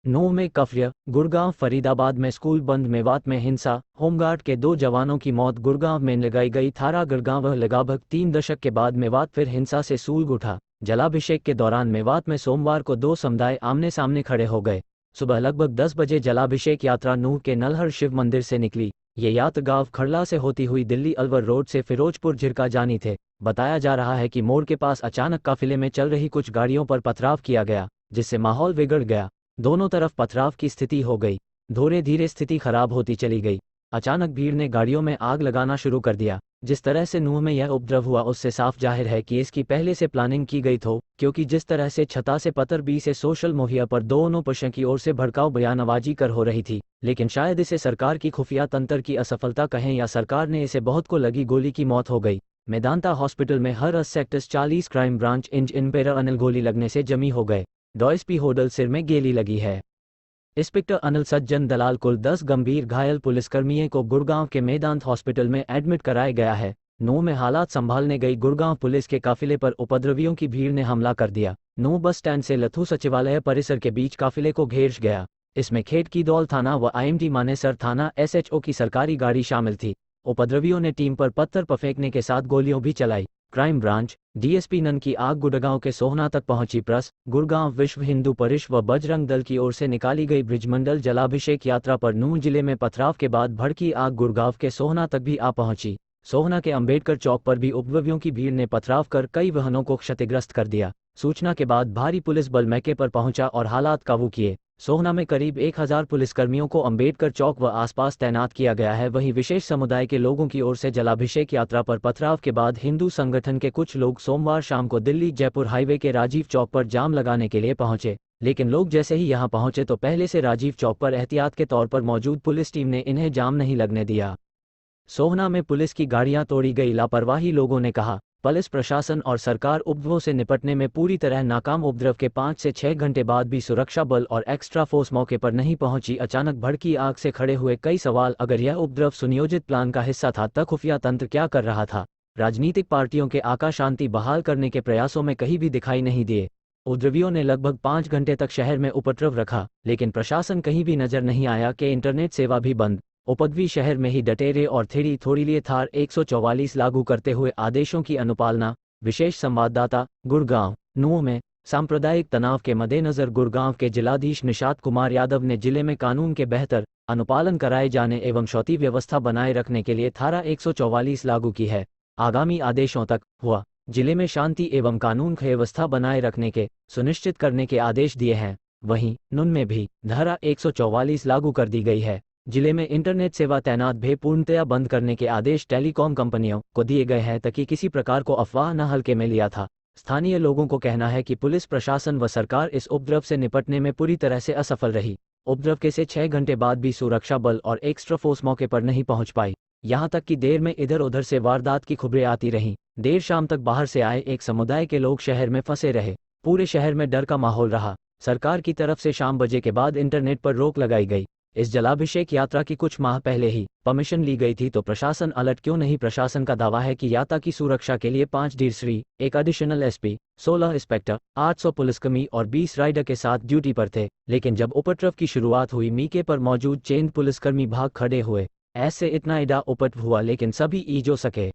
नूंह में कफ्र्य, गुड़गांव फरीदाबाद में स्कूल बंद, मेवात में हिंसा, होमगार्ड के 2 जवानों की मौत, गुड़गांव में लगाई गई थारा गुड़गांव। लगभग 3 दशक के बाद मेवात फिर हिंसा से सूल उठा। जलाभिषेक के दौरान मेवात में सोमवार को 2 समुदाय आमने सामने खड़े हो गए। सुबह लगभग 10 बजे जलाभिषेक यात्रा नूंह के नलहर शिव मंदिर से निकली। ये यात्रा गांव खड़ला से होती हुई दिल्ली अलवर रोड से फिरोजपुर झिरका जानी थे। बताया जा रहा है कि मोड़ के पास अचानक काफिले में चल रही कुछ गाड़ियों पर पथराव किया गया, जिससे माहौल बिगड़ गया। दोनों तरफ पथराव की स्थिति हो गई। धीरे धीरे स्थिति खराब होती चली गई। अचानक भीड़ ने गाड़ियों में आग लगाना शुरू कर दिया। जिस तरह से नूंह में यह उपद्रव हुआ उससे साफ जाहिर है कि इसकी पहले से प्लानिंग की गई थी, क्योंकि जिस तरह से छता से पत्थर बी से सोशल मीडिया पर दोनों पक्षों की ओर से भड़काऊ बयानबाजी कर हो रही थी। लेकिन शायद इसे सरकार की खुफिया तंत्र की असफलता कहें या सरकार ने इसे बहुत को लगी गोली की मौत हो गई। मेदांता हॉस्पिटल में हर सेक्टर 40 क्राइम ब्रांच इंपेयर अनिल गोली लगने से जमी हो गए। डॉयसपी होडल सिर में गोली लगी है। इंस्पेक्टर अनिल सज्जन दलाल कुल 10 गंभीर घायल पुलिसकर्मियों को गुड़गांव के मेदांत हॉस्पिटल में एडमिट कराया गया है। नूंह में हालात संभालने गई गुड़गांव पुलिस के काफिले पर उपद्रवियों की भीड़ ने हमला कर दिया। नूंह बस स्टैंड से लथू सचिवालय परिसर के बीच काफिले को घेर गया। इसमें खेत की दौल थाना व IMD मानेसर थाना SHO की सरकारी गाड़ी शामिल थी। उपद्रवियों ने टीम पर पत्थर फेंकने के साथ गोलियों भी चलाई। क्राइम ब्रांच DSP नन की आग गुड़गांव के सोहना तक पहुंची। प्रेस गुड़गांव विश्व हिंदू परिषद व बजरंग दल की ओर से निकाली गई ब्रिजमंडल जलाभिषेक यात्रा पर नूंह जिले में पथराव के बाद भड़की आग गुड़गांव के सोहना तक भी आ पहुंची। सोहना के अंबेडकर चौक पर भी उपद्रवियों की भीड़ ने पथराव कर कई वाहनों को क्षतिग्रस्त कर दिया। सूचना के बाद भारी पुलिस बल मौके पर पहुंचा और हालात काबू किए। सोहना में करीब 1000 पुलिसकर्मियों को अंबेडकर चौक व आसपास तैनात किया गया है। वहीं विशेष समुदाय के लोगों की ओर से जलाभिषेक यात्रा पर पथराव के बाद हिंदू संगठन के कुछ लोग सोमवार शाम को दिल्ली जयपुर हाईवे के राजीव चौक पर जाम लगाने के लिए पहुंचे। लेकिन लोग जैसे ही यहां पहुंचे तो पहले से राजीव चौक पर एहतियात के तौर पर मौजूद पुलिस टीम ने इन्हें जाम नहीं लगने दिया। सोहना में पुलिस की गाड़ियां तोड़ी गई। लापरवाही लोगों ने कहा। पुलिस प्रशासन और सरकार उपद्रवों से निपटने में पूरी तरह नाकाम। उपद्रव के 5 से 6 घंटे बाद भी सुरक्षा बल और एक्स्ट्रा फोर्स मौके पर नहीं पहुंची। अचानक भड़की आग से खड़े हुए कई सवाल। अगर यह उपद्रव सुनियोजित प्लान का हिस्सा था तो खुफिया तंत्र क्या कर रहा था? राजनीतिक पार्टियों के आका शांति बहाल करने के प्रयासों में कहीं भी दिखाई नहीं दिए। उपद्रवियों ने लगभग 5 घंटे तक शहर में उपद्रव रखा, लेकिन प्रशासन कहीं भी नजर नहीं आया कि इंटरनेट सेवा भी बंद। उपद्रवी शहर में ही डटे रहे और थोड़ी लिए थार 144 लागू करते हुए आदेशों की अनुपालना। विशेष संवाददाता गुड़गांव। नूंह में सांप्रदायिक तनाव के मद्देनजर गुड़गांव के जिलाधीश निषाद कुमार यादव ने जिले में कानून के बेहतर अनुपालन कराए जाने एवं शांति व्यवस्था बनाए रखने के लिए धारा 144 लागू की है। आगामी आदेशों तक हुआ जिले में शांति एवं कानून व्यवस्था बनाए रखने के सुनिश्चित करने के आदेश दिए हैं। वहीं नूंह में भी धारा 144 लागू कर दी गई है। जिले में इंटरनेट सेवा तैनात भी पूर्णतया बंद करने के आदेश टेलीकॉम कंपनियों को दिए गए हैं ताकि किसी प्रकार को अफवाह न हल्के में लिया था। स्थानीय लोगों को कहना है कि पुलिस प्रशासन व सरकार इस उपद्रव से निपटने में पूरी तरह से असफल रही। उपद्रव के से 6 घंटे बाद भी सुरक्षा बल और एक्स्ट्रा फोर्स मौके पर नहीं पहुंच पाई। यहां तक कि देर में इधर उधर से वारदात की खबरें आती रहीं। देर शाम तक बाहर से आए एक समुदाय के लोग शहर में फंसे रहे। पूरे शहर में डर का माहौल रहा। सरकार की तरफ से शाम बजे के बाद इंटरनेट पर रोक लगाई गई। इस जलाभिषेक यात्रा की कुछ माह पहले ही परमिशन ली गई थी, तो प्रशासन अलर्ट क्यों नहीं? प्रशासन का दावा है कि यात्रा की सुरक्षा के लिए 5 DSP, एक एडिशनल SP, 16 इंस्पेक्टर, 800 पुलिसकर्मी और 20 राइडर के साथ ड्यूटी पर थे। लेकिन जब उपद्रव की शुरुआत हुई मौके पर मौजूद चेंद पुलिसकर्मी भाग खड़े हुए। ऐसे इतना इडा उपद्रव हुआ लेकिन सभी ईजो सके।